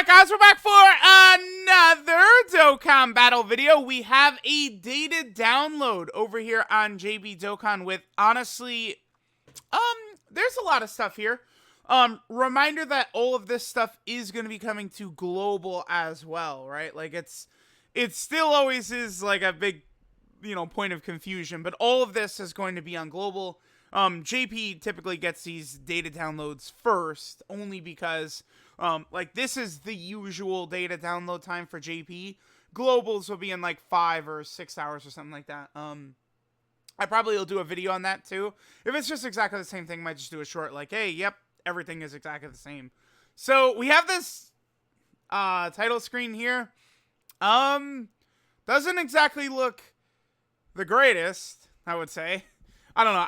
guys? We're back for another Dokkan battle video. We have a dated download over here on JB Dokkan with, honestly, there's a lot of stuff here. Reminder that all of this stuff is going to be coming to global as well, right? Like, it still always is, like, a big, point of confusion, but all of this is going to be on global. JP typically gets these data downloads first, only because, like, this is the usual data download time for JP. Globals will be in, like, 5 or 6 hours or something like that. I probably will do a video on that, too. If it's just exactly the same thing, I might just do a short, like, hey, yep, everything is exactly the same. So, we have this, title screen here. Doesn't exactly look the greatest, I would say. I don't know.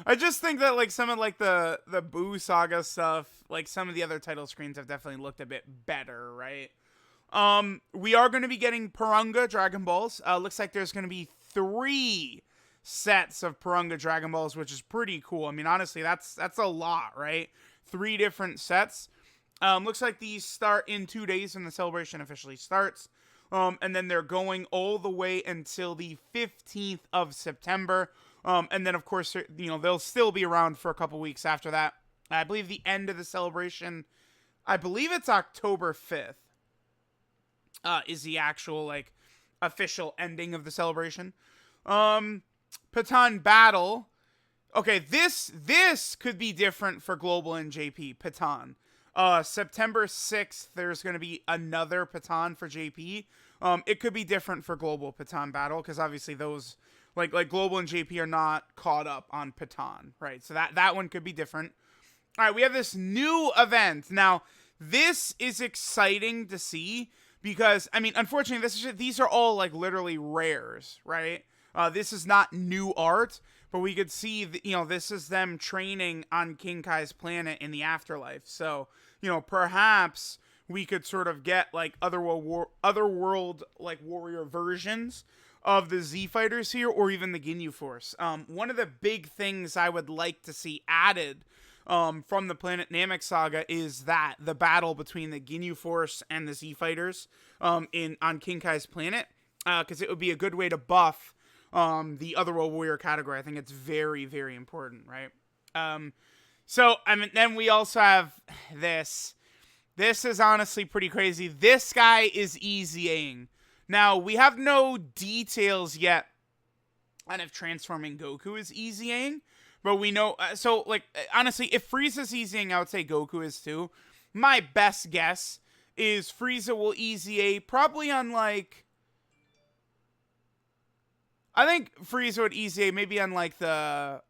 I just think that, like, some of, like, the Boo Saga stuff, like, some of the other title screens have definitely looked a bit better, right? We are going to be getting Perunga Dragon Balls. Looks like there's going to be 3 sets of Perunga Dragon Balls, which is pretty cool. I mean, honestly, that's a lot, right? 3 different sets. Looks like these start in 2 days when the celebration officially starts. And then they're going all the way until the 15th of September. And then, of course, they'll still be around for a couple weeks after that. I believe the end of the celebration, I believe it's October 5th, is the actual, like, official ending of the celebration. Patan Battle. Okay, this could be different for Global and JP. Patan. September 6th, there's going to be another Patan for JP. It could be different for Global Patan Battle, because obviously those, like Global and JP are not caught up on Patan, right? So that one could be different. All right, we have this new event. Now, this is exciting to see, because, I mean, unfortunately, these are all, like, literally rares, right? This is not new art, but we could see, this is them training on King Kai's planet in the afterlife. So, perhaps we could sort of get, like, otherworld, like, warrior versions of the Z fighters here, or even the Ginyu Force. One of the big things I would like to see added from the Planet Namek saga is the battle between the Ginyu Force and the Z fighters on King Kai's planet, because it would be a good way to buff the Otherworld Warrior category. I think it's very, very important, right? So, I mean, then we also have this. This is honestly pretty crazy. This guy is EZAing. Now, we have no details yet on if transforming Goku is EZAing, but we know, so, like, honestly, if Frieza's EZAing, I would say Goku is too. My best guess is Frieza will EZA probably on, like, I think Frieza would EZA maybe on, like, the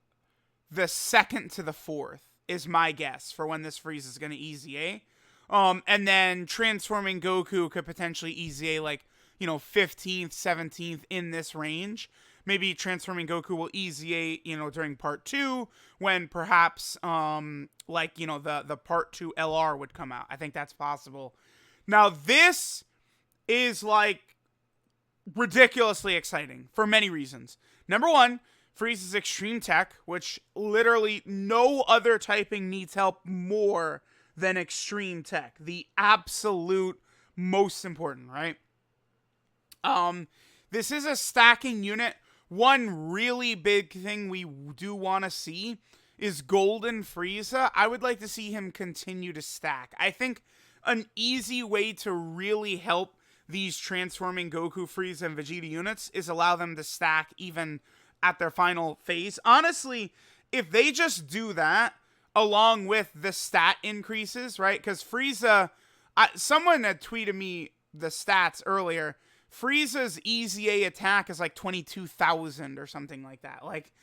2nd to the 4th is my guess for when this Frieza is going to EZA. And then transforming Goku could potentially EZA, like, 15th, 17th in this range. Maybe transforming Goku will EZA, during part 2, when perhaps, like, the part 2 LR would come out. I think that's possible. Now, this is, like, ridiculously exciting for many reasons. Number 1, Frieza's Extreme Tech, which literally no other typing needs help more than Extreme Tech. The absolute most important, right? This is a stacking unit. One really big thing we do want to see is Golden Frieza. I would like to see him continue to stack. I think an easy way to really help these transforming Goku, Frieza, and Vegeta units is allow them to stack even at their final phase. Honestly, if they just do that, along with the stat increases, right? Because Frieza, someone had tweeted me the stats earlier. Frieza's EZA attack is like 22,000 or something like that. Like,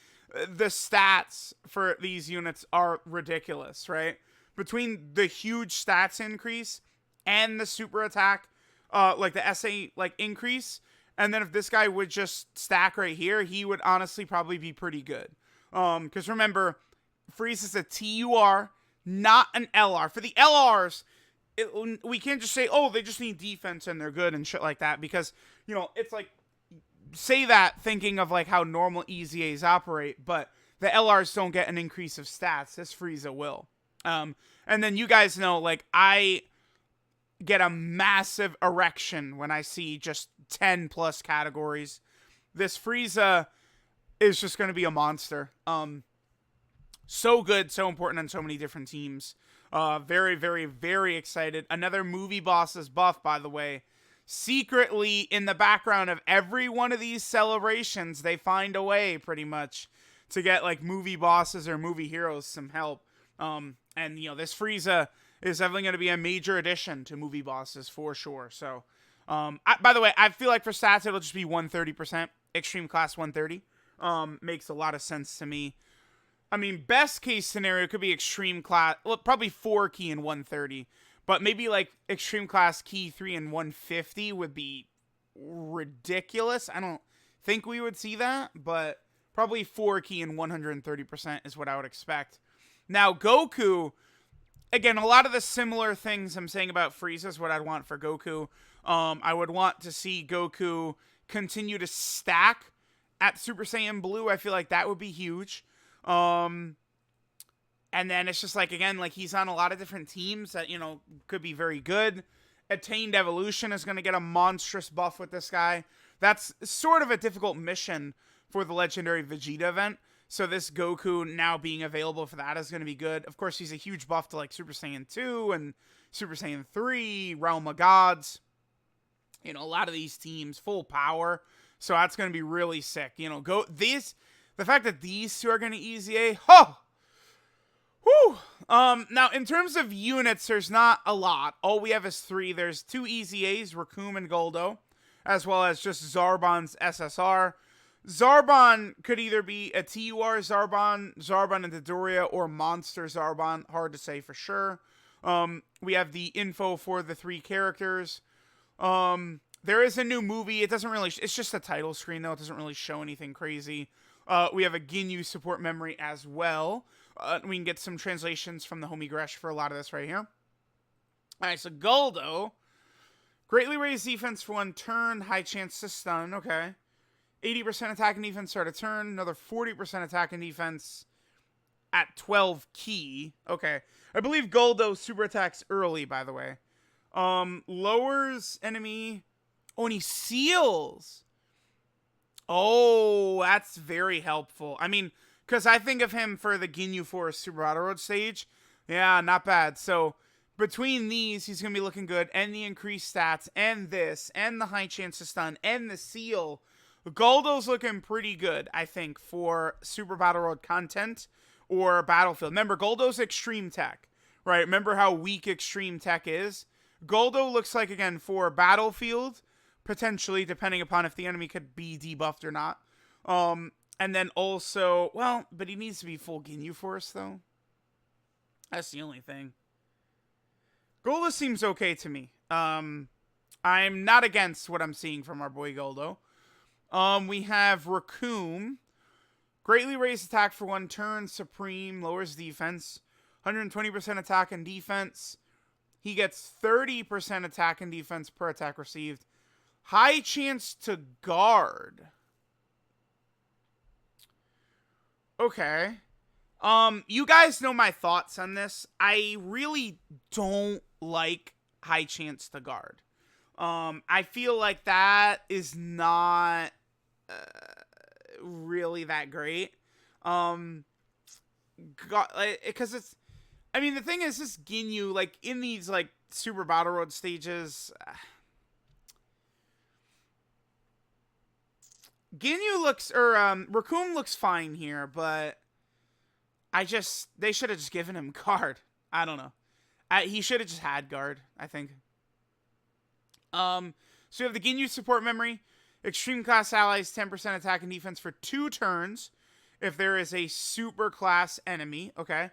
the stats for these units are ridiculous, right? Between the huge stats increase and the super attack, like the SA like increase, and then if this guy would just stack right here, he would honestly probably be pretty good. Because remember, Frieza's a TUR, not an LR. For the LRs, we can't just say, oh, they just need defense and they're good and shit like that, because, it's like, say that thinking of, like, how normal EZAs operate, but the LRs don't get an increase of stats. This Frieza will. And then you guys know, like, I get a massive erection when I see just 10 plus categories. This Frieza is just going to be a monster. So good, so important on so many different teams. Very, very, very excited. Another movie bosses buff, by the way. Secretly, in the background of every one of these celebrations, they find a way, pretty much, to get, like, movie bosses or movie heroes some help. And, you know, this Frieza is definitely going to be a major addition to movie bosses, for sure. So, by the way, I feel like for stats, it'll just be 130%. Extreme Class 130. Makes a lot of sense to me. I mean, best case scenario could be Extreme Class, well, probably 4 key and 130. But maybe, like, Extreme Class Key 3 and 150 would be ridiculous. I don't think we would see that, but probably 4 key and 130% is what I would expect. Now, Goku, again, a lot of the similar things I'm saying about Frieza is what I'd want for Goku. I would want to see Goku continue to stack at Super Saiyan Blue. I feel like that would be huge. And then it's just like, again, like he's on a lot of different teams that, you know, could be very good. Attained Evolution is going to get a monstrous buff with this guy. That's sort of a difficult mission for the Legendary Vegeta event. So this Goku now being available for that is going to be good. Of course, he's a huge buff to like Super Saiyan 2 and Super Saiyan 3, Realm of Gods. You know, a lot of these teams, full power. So that's going to be really sick. You know, the fact that these two are going to EZA, whew. Now, in terms of units, there's not a lot. All we have is 3. There's 2 EZAs, Raccoon and Goldo, as well as just Zarbon's SSR. Zarbon could either be a TUR Zarbon, Zarbon and Dodoria, or Monster Zarbon. Hard to say for sure. We have the info for the 3 characters. There is a new movie. It doesn't really... It's just a title screen, though. It doesn't really show anything crazy. We have a Ginyu support memory as well. We can get some translations from the homie Gresh for a lot of this right here. Alright, so Goldo. Greatly raised defense for 1 turn. High chance to stun. Okay. 80% attack and defense start a turn. Another 40% attack and defense at 12 key. Okay. I believe Goldo super attacks early, by the way. Lowers enemy... Oh, and he seals! Oh, that's very helpful. I mean, because I think of him for the Ginyu Force Super Battle Road stage. Yeah, not bad. So, between these, he's going to be looking good. And the increased stats, and this, and the high chance to stun, and the seal. Goldo's looking pretty good, I think, for Super Battle Road content or Battlefield. Remember, Goldo's extreme tech, right? Remember how weak extreme tech is? Goldo looks like, again, for Battlefield, potentially, depending upon if the enemy could be debuffed or not. And then also, well, but he needs to be full Ginyu Force, though. That's the only thing. Goldo seems okay to me. I'm not against what I'm seeing from our boy Goldo. We have Raccoon. Greatly raised attack for 1 turn. Supreme. Lowers defense. 120% attack and defense. He gets 30% attack and defense per attack received. High chance to guard. Okay. You guys know my thoughts on this. I really don't like high chance to guard. I feel like that is not really that great. Because it's... I mean, the thing is, this Ginyu, like, in these, like, Super Battle Road stages... Ginyu looks... Raccoon looks fine here, but... They should have just given him guard. I don't know. He should have just had guard, I think. So you have the Ginyu support memory. Extreme class allies, 10% attack and defense for 2 turns. If there is a super class enemy. Okay.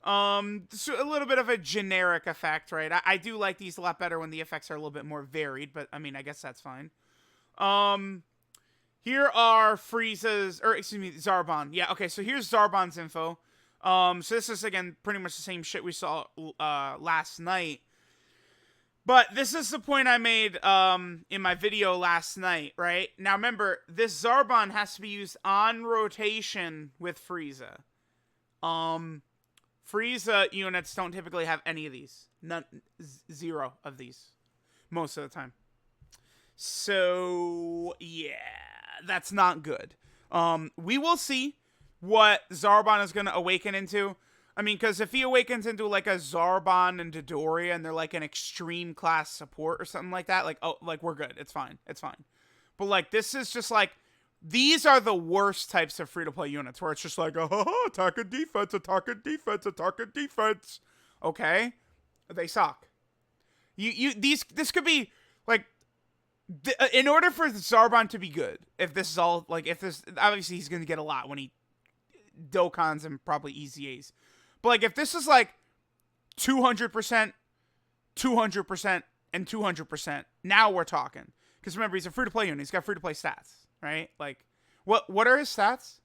So a little bit of a generic effect, right? I do like these a lot better when the effects are a little bit more varied, but I mean, I guess that's fine. Here are Frieza's, or excuse me, Zarbon. Yeah, okay, so here's Zarbon's info. So this is, again, pretty much the same shit we saw last night. But this is the point I made in my video last night, right? Now remember, this Zarbon has to be used on rotation with Frieza. Frieza units don't typically have any of these. None, zero of these, most of the time. So yeah, that's not good. We will see what Zarbon is going to awaken into. I mean, because if he awakens into like a Zarbon and Dodoria and they're like an extreme class support or something like that, like, oh, like we're good. It's fine. It's fine. But like, this is just like, these are the worst types of free-to-play units where it's just like, oh, attack and defense, attack and defense, attack and defense. Okay? They suck. This could be like, in order for Zarbon to be good, if this is all, like, if this, obviously he's going to get a lot when he Dokkans and probably EZAs. But, like, if this is, like, 200%, 200%, and 200%, now we're talking. Because remember, he's a free-to-play unit. He's got free-to-play stats, right? Like, what are his stats?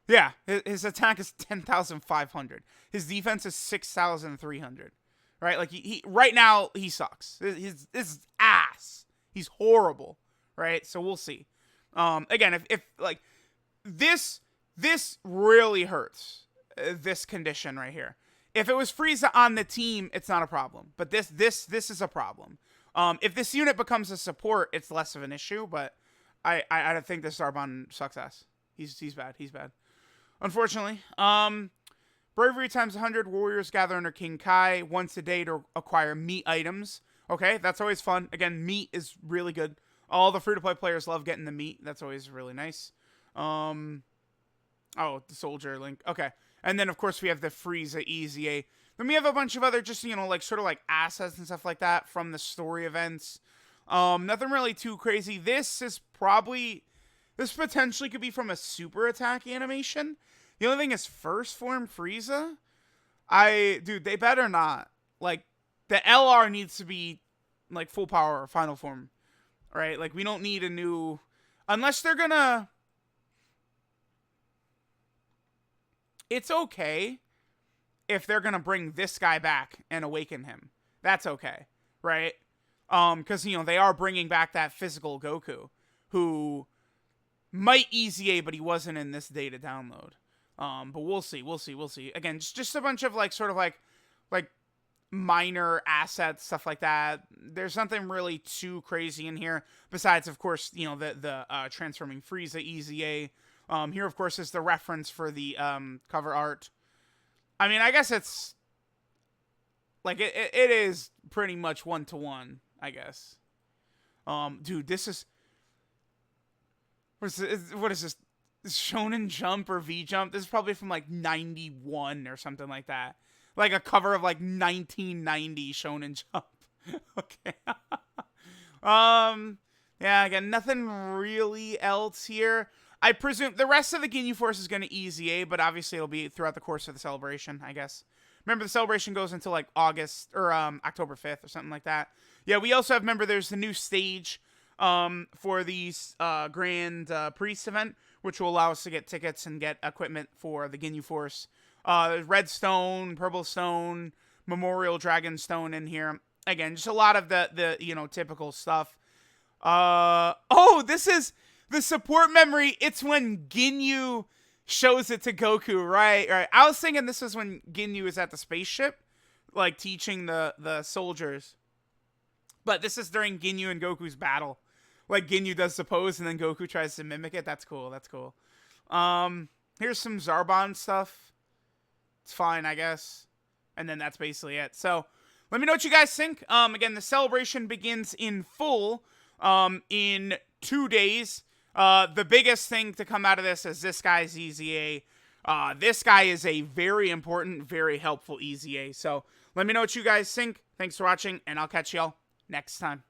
Yeah, his attack is 10,500. His defense is 6,300. Right? Like, he right now, he sucks. His ass. He's horrible. Right? So we'll see. Again, if like, this really hurts. This condition right here. If it was Frieza on the team, it's not a problem. But this is a problem. If this unit becomes a support, it's less of an issue. But I don't think this Zarbon sucks ass. He's bad. He's bad. Unfortunately. Bravery times 100. Warriors gather under King Kai once a day to acquire meat items. Okay, that's always fun. Again, meat is really good. All the free-to-play players love getting the meat. That's always really nice. Oh, the soldier link. Okay. And then, of course, we have the Frieza EZA. Then we have a bunch of other just, like, sort of like assets and stuff like that from the story events. Nothing really too crazy. This potentially could be from a super attack animation. The only thing is first form Frieza. Dude, they better not. Like, the LR needs to be, like, full power or final form. Right? Like, we don't need a new... Unless they're gonna... It's okay if they're gonna bring this guy back and awaken him. That's okay. Right? Because, they are bringing back that physical Goku. Who might EZA, but he wasn't in this data download. But we'll see. Again, just a bunch of, like, sort of, like minor assets, stuff like that. There's nothing really too crazy in here, besides, of course, the transforming Frieza EZA. Here, of course, is the reference for the, cover art. I mean, I guess it's, like, it is pretty much one-to-one, I guess. Dude, this is, what is this? Shonen Jump or V-Jump? This is probably from, like, 91 or something like that. Like a cover of, like, 1990 Shonen Jump. Okay. Yeah, again, nothing really else here. I presume the rest of the Ginyu Force is going to EZA, but obviously it'll be throughout the course of the celebration, I guess. Remember, the celebration goes until, like, August, or, October 5th or something like that. Yeah, we also have, remember, there's the new stage, for the, Grand, Priest event, which will allow us to get tickets and get equipment for the Ginyu Force. Red Stone, Purple Stone, Memorial Dragon Stone in here. Again, just a lot of the typical stuff. Oh, this is the support memory. It's when Ginyu shows it to Goku, right? I was thinking this is when Ginyu is at the spaceship, like, teaching the soldiers. But this is during Ginyu and Goku's battle. Like, Ginyu does the pose, and then Goku tries to mimic it. That's cool. Here's some Zarbon stuff. It's fine, I guess. And then that's basically it. So, let me know what you guys think. Again, the celebration begins in full in 2 days. The biggest thing to come out of this is this guy's EZA. This guy is a very important, very helpful EZA. So, let me know what you guys think. Thanks for watching, and I'll catch y'all next time.